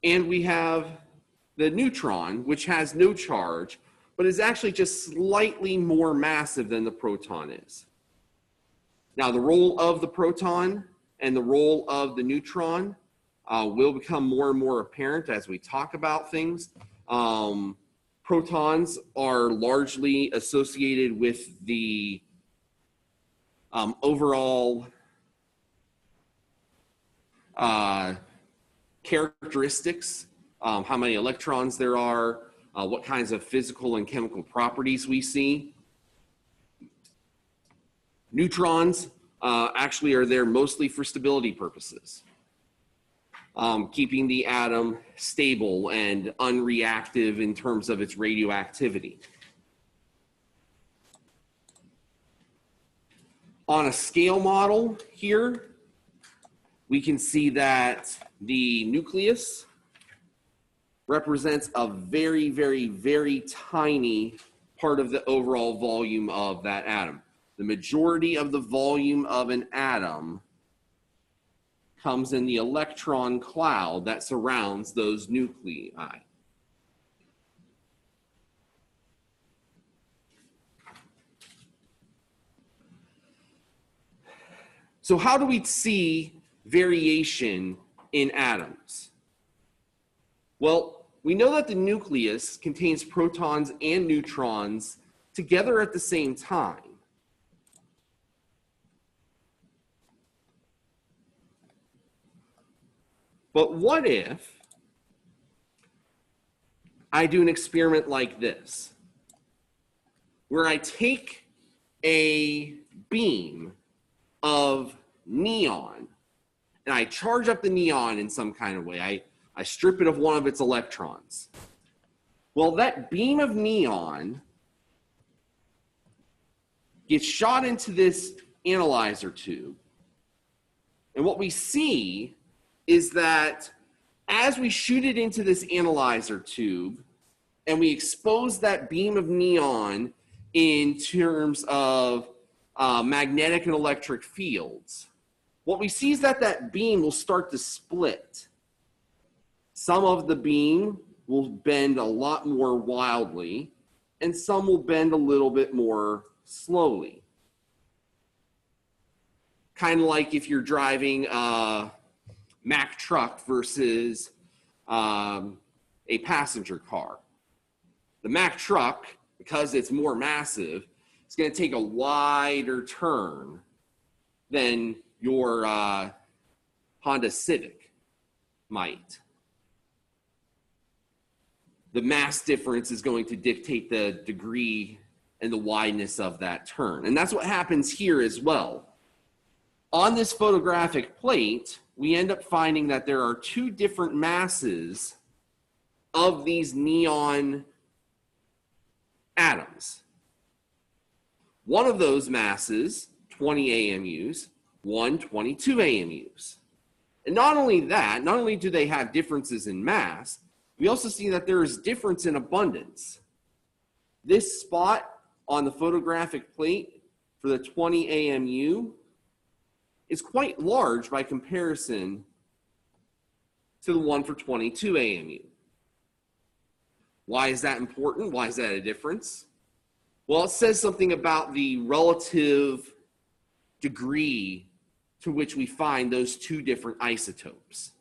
And we have the neutron, which has no charge, but is actually just slightly more massive than the proton is. Now, the role of the proton and the role of the neutron will become more and more apparent as we talk about things. Protons are largely associated with the overall characteristics, how many electrons there are, what kinds of physical and chemical properties we see. Neutrons actually are there mostly for stability purposes, keeping the atom stable and unreactive in terms of its radioactivity. On a scale model here, we can see that the nucleus represents a very, very, very tiny part of the overall volume of that atom. The majority of the volume of an atom comes in the electron cloud that surrounds those nuclei. So how do we see variation in atoms? Well, we know that the nucleus contains protons and neutrons together at the same time. But what if I do an experiment like this, where I take a beam of neon and I charge up the neon in some kind of way. I strip it of one of its electrons. Well, that beam of neon gets shot into this analyzer tube. And what we see is that as we shoot it into this analyzer tube and we expose that beam of neon in terms of magnetic and electric fields, what we see is that that beam will start to split. Some of the beam will bend a lot more wildly, and some will bend a little bit more slowly. Kind of like if you're driving a Mack truck versus a passenger car. The Mack truck, because it's more massive, it's going to take a wider turn than your Honda Civic might. The mass difference is going to dictate the degree and the wideness of that turn. And that's what happens here as well. On this photographic plate, we end up finding that there are two different masses of these neon atoms. One of those masses, 20 AMUs, one 22 AMUs. And not only that, not only do they have differences in mass, we also see that there is difference in abundance. This spot on the photographic plate for the 20 AMU is quite large by comparison to the one for 22 AMU. Why is that important? Why is that a difference? Well, it says something about the relative degree to which we find those two different isotopes.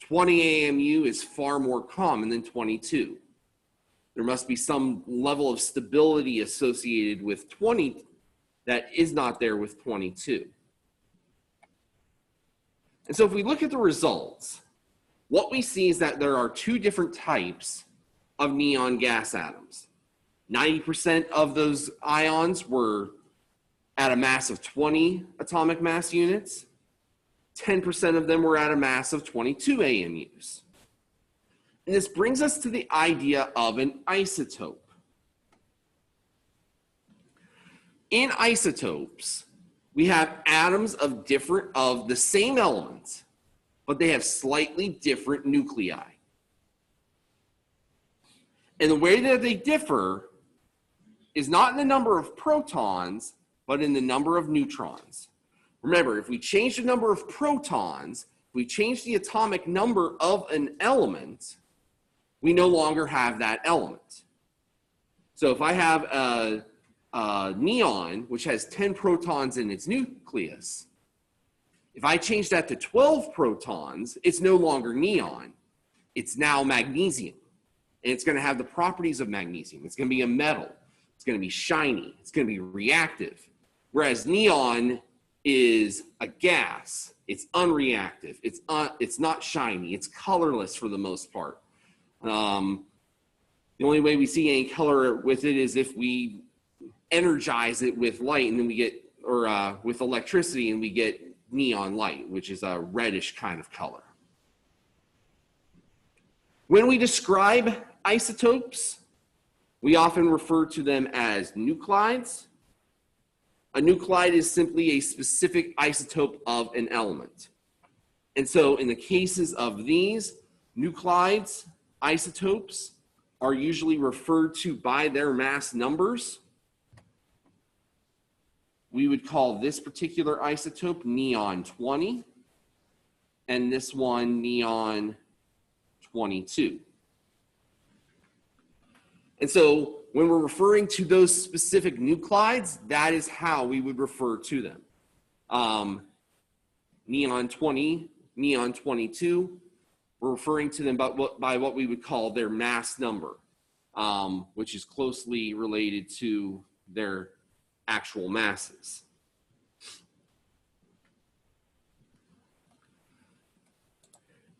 20 AMU is far more common than 22. There must be some level of stability associated with 20 that is not there with 22. And so if we look at the results, what we see is that there are two different types of neon gas atoms. 90% of those ions were at a mass of 20 atomic mass units. 10% of them were at a mass of 22 AMUs. And this brings us to the idea of an isotope. In isotopes, we have atoms of the same elements, but they have slightly different nuclei. And the way that they differ is not in the number of protons, but in the number of neutrons. Remember, if we change the number of protons, If we change the atomic number of an element, we no longer have that element. So if I have a neon, which has 10 protons in its nucleus, if I change that to 12 protons, it's no longer neon. It's now magnesium. And it's going to have the properties of magnesium. It's going to be a metal. It's going to be shiny. It's going to be reactive. Whereas neon is a gas. It's unreactive. It's not shiny. It's colorless for the most part. The only way we see any color with it is if we energize it with light, and then we get, or with electricity, and we get neon light, which is a reddish kind of color. When we describe isotopes, we often refer to them as nuclides. A nuclide is simply a specific isotope of an element. And so in the cases of these, nuclides, isotopes, are usually referred to by their mass numbers. We would call this particular isotope neon 20, and this one neon 22. And so when we're referring to those specific nuclides, that is how we would refer to them. Neon 20, neon 22, we're referring to them by what we would call their mass number, which is closely related to their actual masses.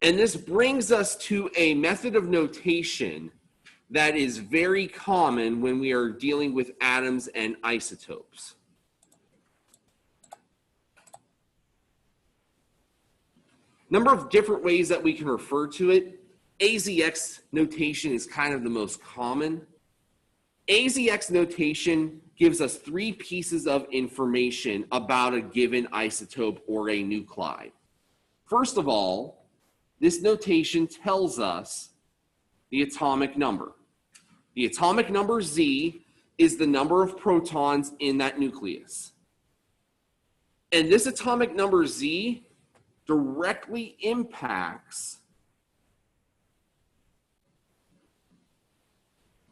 And this brings us to a method of notation that is very common when we are dealing with atoms and isotopes. Number of different ways that we can refer to it. AZX notation is kind of the most common. AZX notation gives us 3 pieces of information about a given isotope or a nuclide. First of all, this notation tells us the atomic number. The atomic number Z is the number of protons in that nucleus. And this atomic number Z directly impacts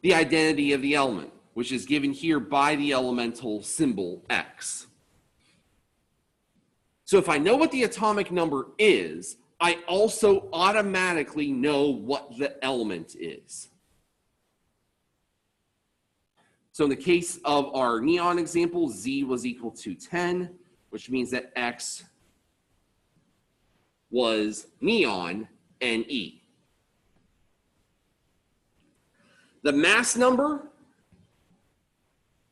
the identity of the element, which is given here by the elemental symbol X. So if I know what the atomic number is, I also automatically know what the element is. So in the case of our neon example, Z was equal to 10, which means that X was neon Ne. The mass number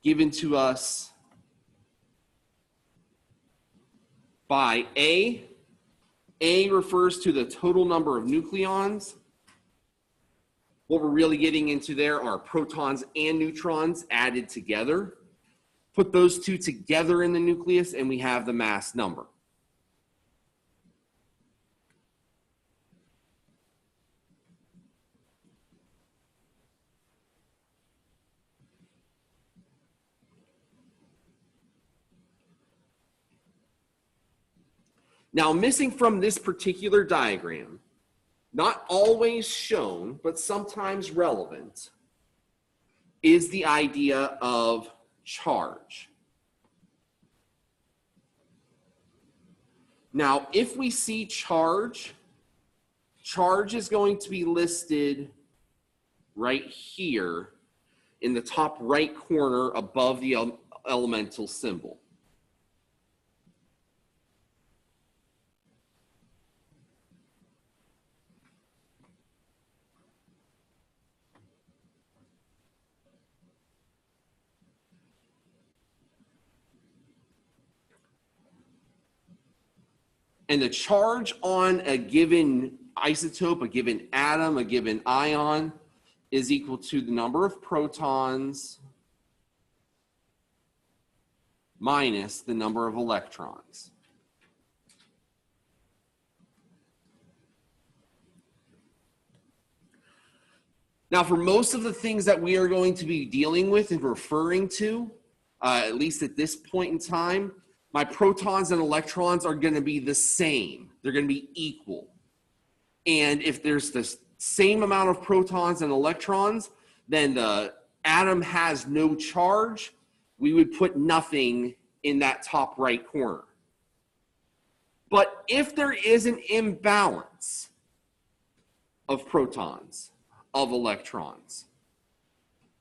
given to us by A refers to the total number of nucleons. What we're really getting into there are protons and neutrons added together. Put those two together in the nucleus and we have the mass number. Now, missing from this particular diagram, not always shown, but sometimes relevant, is the idea of charge. Now, if we see charge, charge is going to be listed right here in the top right corner above the elemental symbol. And the charge on a given isotope, a given atom, a given ion is equal to the number of protons minus the number of electrons. Now, for most of the things that we are going to be dealing with and referring to, at least at this point in time, my protons and electrons are going to be the same. They're going to be equal. And if there's the same amount of protons and electrons, then the atom has no charge. We would put nothing in that top right corner. But if there is an imbalance of protons, of electrons,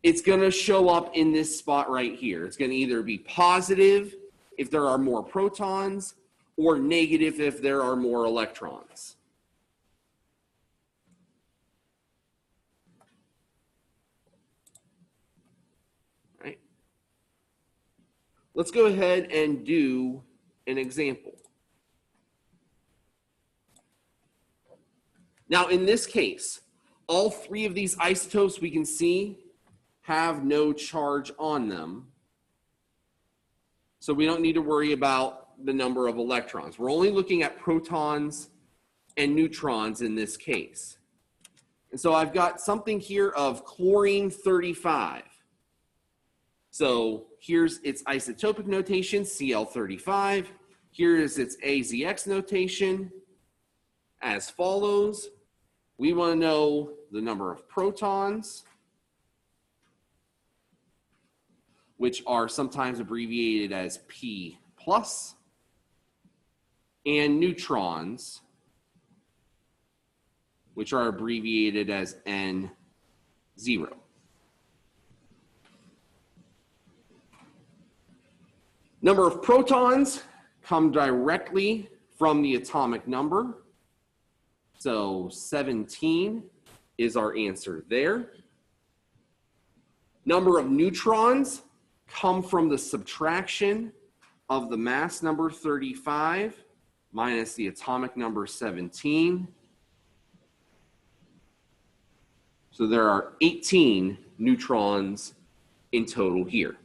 it's going to show up in this spot right here. It's going to either be positive if there are more protons or negative if there are more electrons. Right? Let's go ahead and do an example. Now, in this case, all three of these isotopes we can see have no charge on them. So we don't need to worry about the number of electrons. We're only looking at protons and neutrons in this case. And so I've got something here of chlorine 35. So here's its isotopic notation, Cl35. Here is its AZX notation as follows. We want to know the number of protons, which are sometimes abbreviated as P plus, and neutrons, which are abbreviated as N0. Number of protons come directly from the atomic number. So 17 is our answer there. Number of neutrons come from the subtraction of the mass number 35 minus the atomic number 17. So there are 18 neutrons in total here.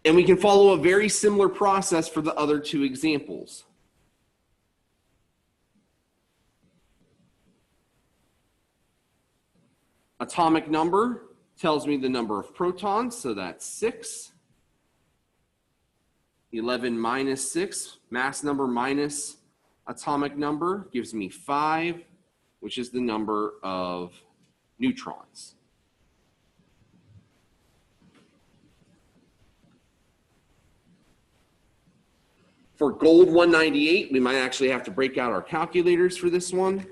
And we can follow a very similar process for the other two examples. Atomic number tells me the number of protons, so that's 6. 11 minus 6, mass number minus atomic number gives me 5, which is the number of neutrons. For gold 198, we might actually have to break out our calculators for this one.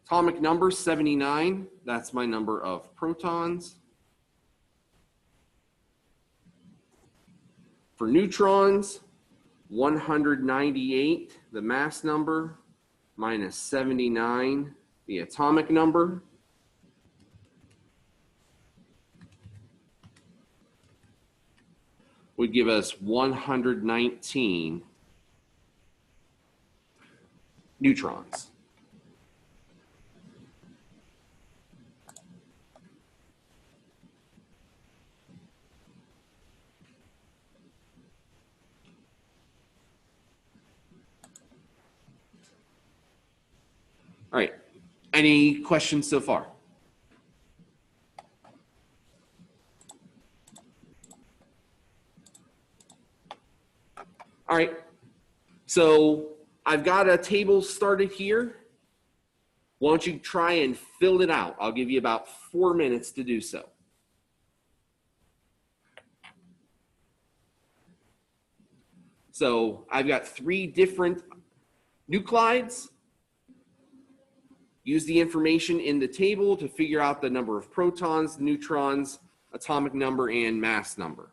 Atomic number 79, that's my number of protons. For neutrons, 198, the mass number, minus 79, the atomic number. Would give us 119 neutrons. All right, any questions so far? All right, so I've got a table started here. Why don't you try and fill it out? I'll give you about 4 minutes to do so. So I've got 3 different nuclides. Use the information in the table to figure out the number of protons, neutrons, atomic number, and mass number.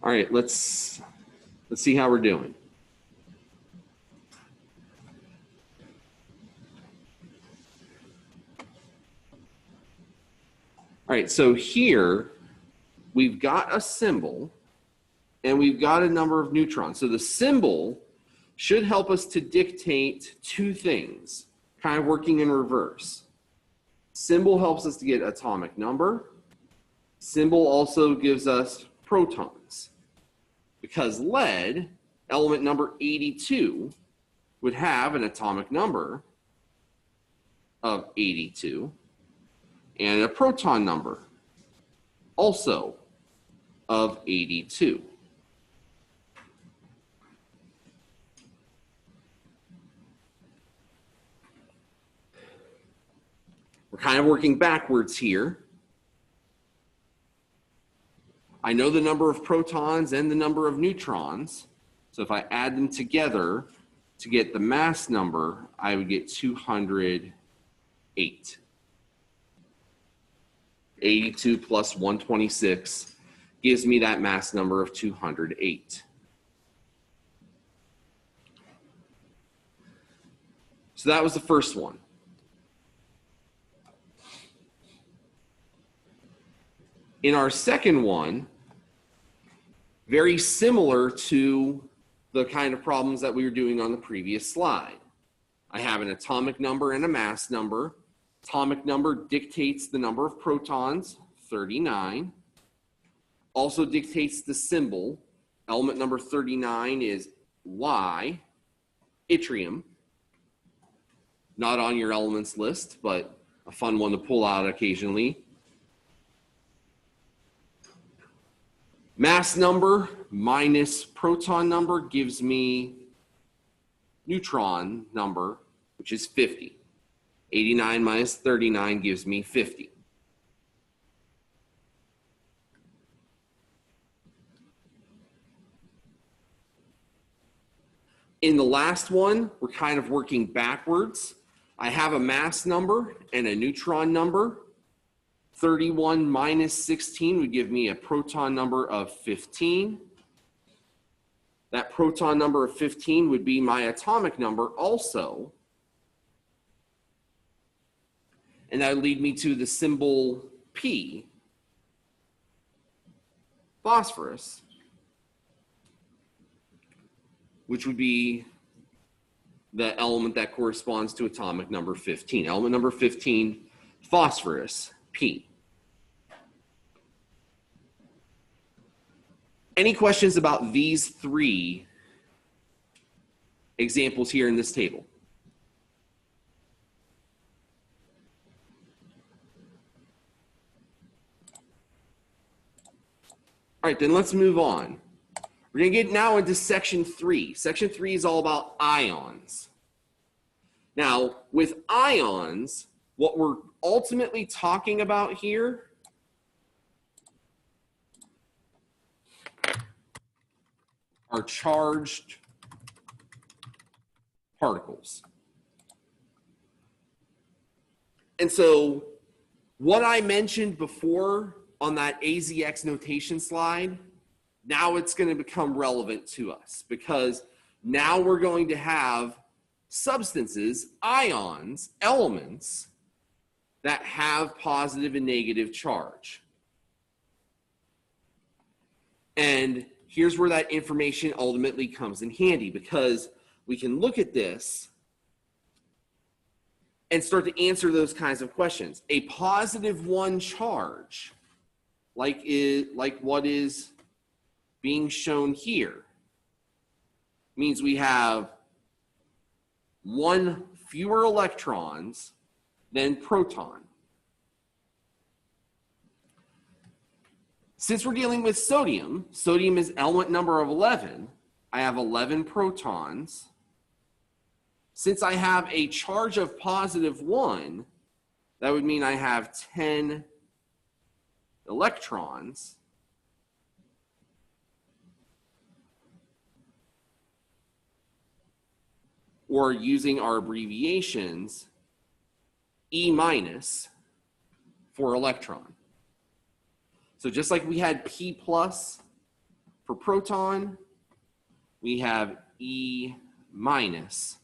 All right, let's see how we're doing. All right, so here we've got a symbol and we've got a number of neutrons. So the symbol should help us to dictate two things, kind of working in reverse. Symbol helps us to get atomic number. Symbol also gives us protons. Because lead, element number 82, would have an atomic number of 82 and a proton number also of 82. We're kind of working backwards here. I know the number of protons and the number of neutrons. So if I add them together to get the mass number, I would get 208. 82 plus 126 gives me that mass number of 208. So that was the first one. In our second one, very similar to the kind of problems that we were doing on the previous slide. I have an atomic number and a mass number. Atomic number dictates the number of protons, 39. Also dictates the symbol. Element number 39 is Y, yttrium. Not on your elements list, but a fun one to pull out occasionally. Mass number minus proton number gives me neutron number, which is 50. 89 minus 39 gives me 50. In the last one, we're kind of working backwards. I have a mass number and a neutron number. 31 minus 16 would give me a proton number of 15. That proton number of 15 would be my atomic number also. And that would lead me to the symbol P, phosphorus, which would be the element that corresponds to atomic number 15. Element number 15, phosphorus, P. Any questions about these three examples here in this table? All right, then let's move on. We're going to get now into section 3. Section 3 is all about ions. Now, with ions, what we're ultimately talking about here are charged particles. And so what I mentioned before on that AZX notation slide, now it's going to become relevant to us because now we're going to have substances, ions, elements that have positive and negative charge. And here's where that information ultimately comes in handy because we can look at this and start to answer those kinds of questions. A positive 1 charge, like what is being shown here, means we have 1 fewer electrons than proton. Since we're dealing with sodium, sodium is element number of 11. I have 11 protons. Since I have a charge of positive 1, that would mean I have 10 electrons, or using our abbreviations, E minus for electron. So just like we had P plus for proton, we have E minus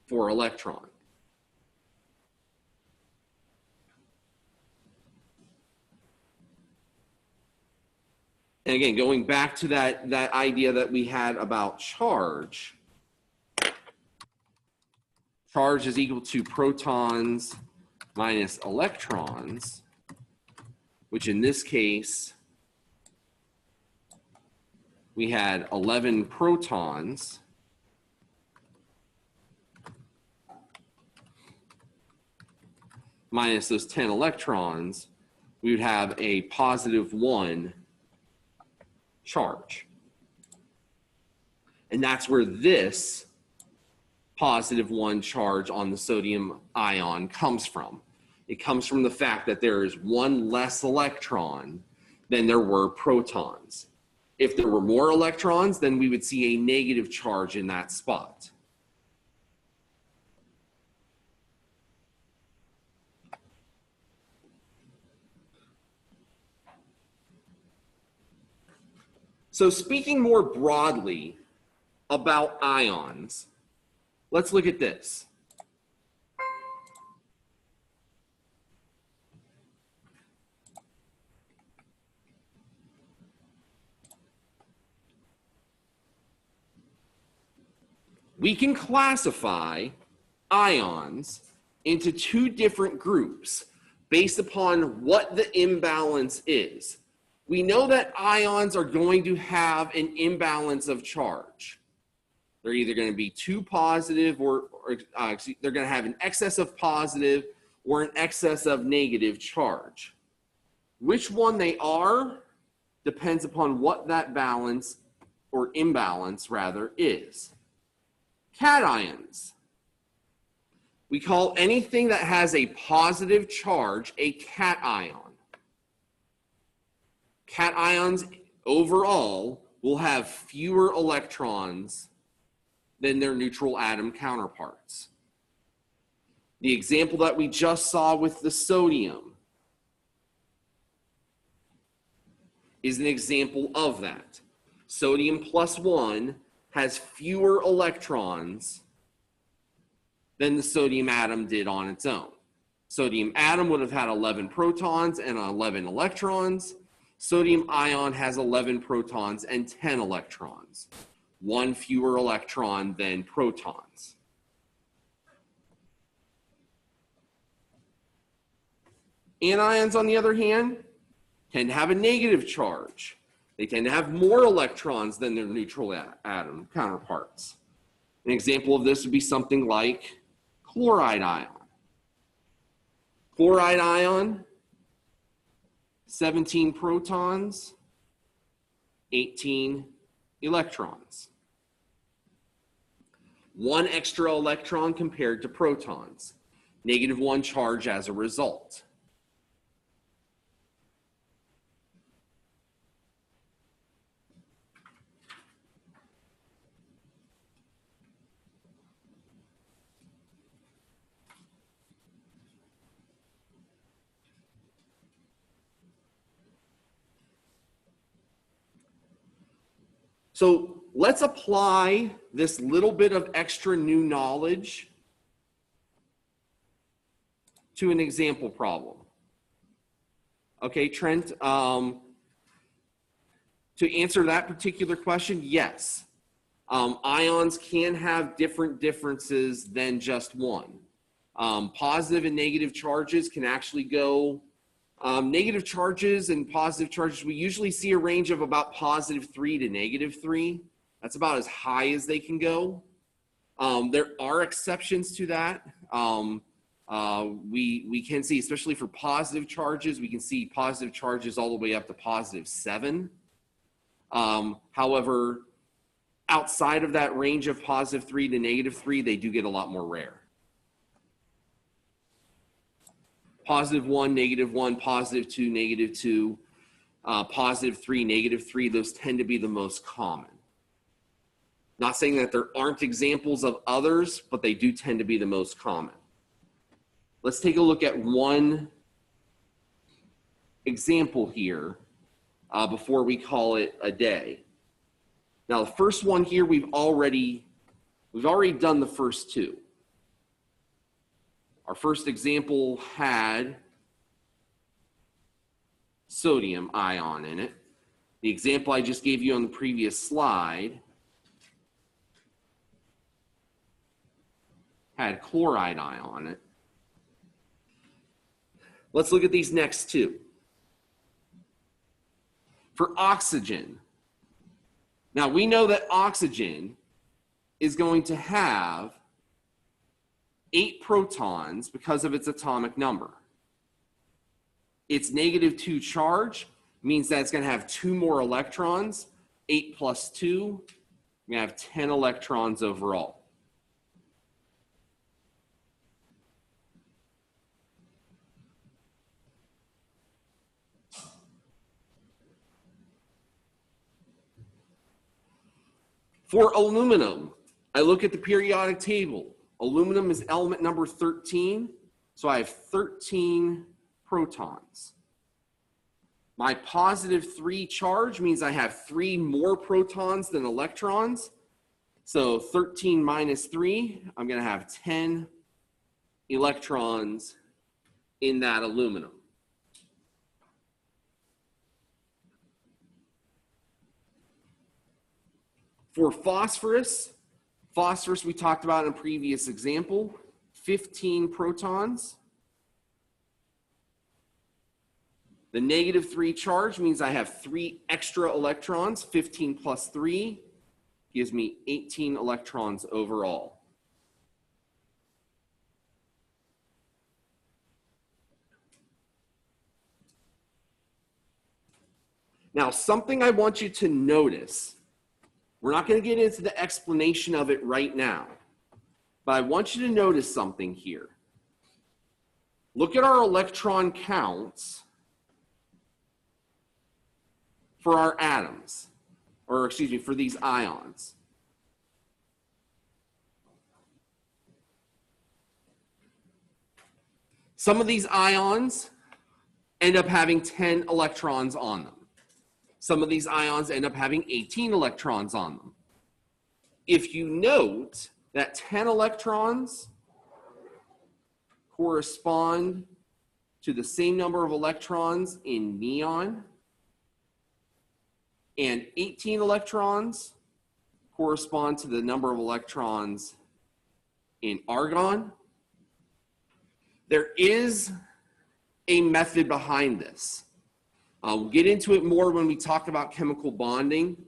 for electron. And again, going back to that idea that we had about charge, charge is equal to protons minus electrons, which in this case, we had 11 protons minus those 10 electrons, we would have a +1 charge. And that's where this +1 charge on the sodium ion comes from. It comes from the fact that there is one less electron than there were protons. If there were more electrons, then we would see a negative charge in that spot. So speaking more broadly about ions, let's look at this. We can classify ions into two different groups based upon what the imbalance is. We know that ions are going to have an imbalance of charge. They're either going to be too positive or they're going to have an excess of positive or an excess of negative charge. Which one they are depends upon what that balance or imbalance rather is. Cations. We call anything that has a positive charge a cation. Cations overall will have fewer electrons than their neutral atom counterparts. The example that we just saw with the sodium is an example of that. Sodium +1 has fewer electrons than the sodium atom did on its own. Sodium atom would have had 11 protons and 11 electrons. Sodium ion has 11 protons and 10 electrons. One fewer electron than protons. Anions, on the other hand, tend to have a negative charge. They tend to have more electrons than their neutral atom counterparts. An example of this would be something like chloride ion. Chloride ion, 17 protons, 18 electrons. One extra electron compared to protons. -1 charge as a result. So let's apply this little bit of extra new knowledge to an example problem. Okay, Trent, to answer that particular question, yes. Ions can have different differences than just one. Positive and negative charges can actually go negative charges and positive charges, we usually see a range of about +3 to -3. That's about as high as they can go. There are exceptions to that. We can see, especially for positive charges, we can see positive charges all the way up to +7. However, outside of that range of +3 to -3, they do get a lot more rare. +1, -1, +2, -2. +3, -3, those tend to be the most common. Not saying that there aren't examples of others, but they do tend to be the most common. Let's take a look at one example here before we call it a day. Now, the first one here, we've already done the first two. Our first example had sodium ion in it. The example I just gave you on the previous slide had chloride ion in it. Let's look at these next two. For oxygen, now we know that oxygen is going to have 8 protons because of its atomic number. Its -2 charge means that it's going to have 2 more electrons. 8 + 2, we have 10 electrons overall. For aluminum, I look at the periodic table. Aluminum is element number 13, so I have 13 protons. My +3 charge means I have 3 more protons than electrons. So 13 - 3, I'm going to have 10 electrons in that aluminum. For phosphorus, we talked about in a previous example, 15 protons. The -3 charge means I have 3 extra electrons. 15 + 3 gives me 18 electrons overall. Now, something I want you to notice, we're not going to get into the explanation of it right now, but I want you to notice something here. Look at our electron counts for our atoms, or excuse me, for these ions. Some of these ions end up having 10 electrons on them. Some of these ions end up having 18 electrons on them. If you note that 10 electrons correspond to the same number of electrons in neon, and 18 electrons correspond to the number of electrons in argon, there is a method behind this. We'll get into it more when we talk about chemical bonding,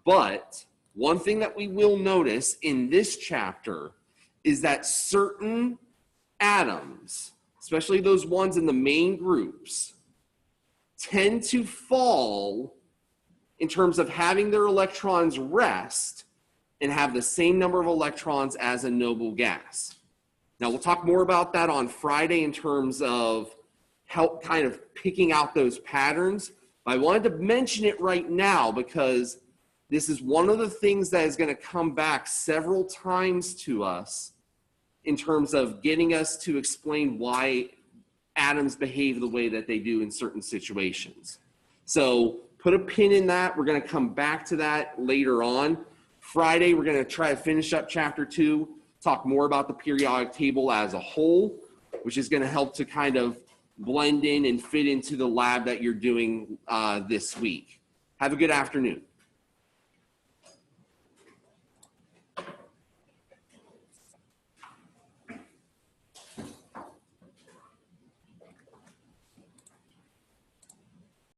but one thing that we will notice in this chapter is that certain atoms, especially those ones in the main groups, tend to fall in terms of having their electrons rest and have the same number of electrons as a noble gas. Now, we'll talk more about that on Friday in terms of help kind of picking out those patterns. But I wanted to mention it right now because this is one of the things that is going to come back several times to us in terms of getting us to explain why atoms behave the way that they do in certain situations. So put a pin in that. We're going to come back to that later on. Friday, we're going to try to finish up chapter 2, talk more about the periodic table as a whole, which is going to help to kind of blend in and fit into the lab that you're doing this week. Have a good afternoon.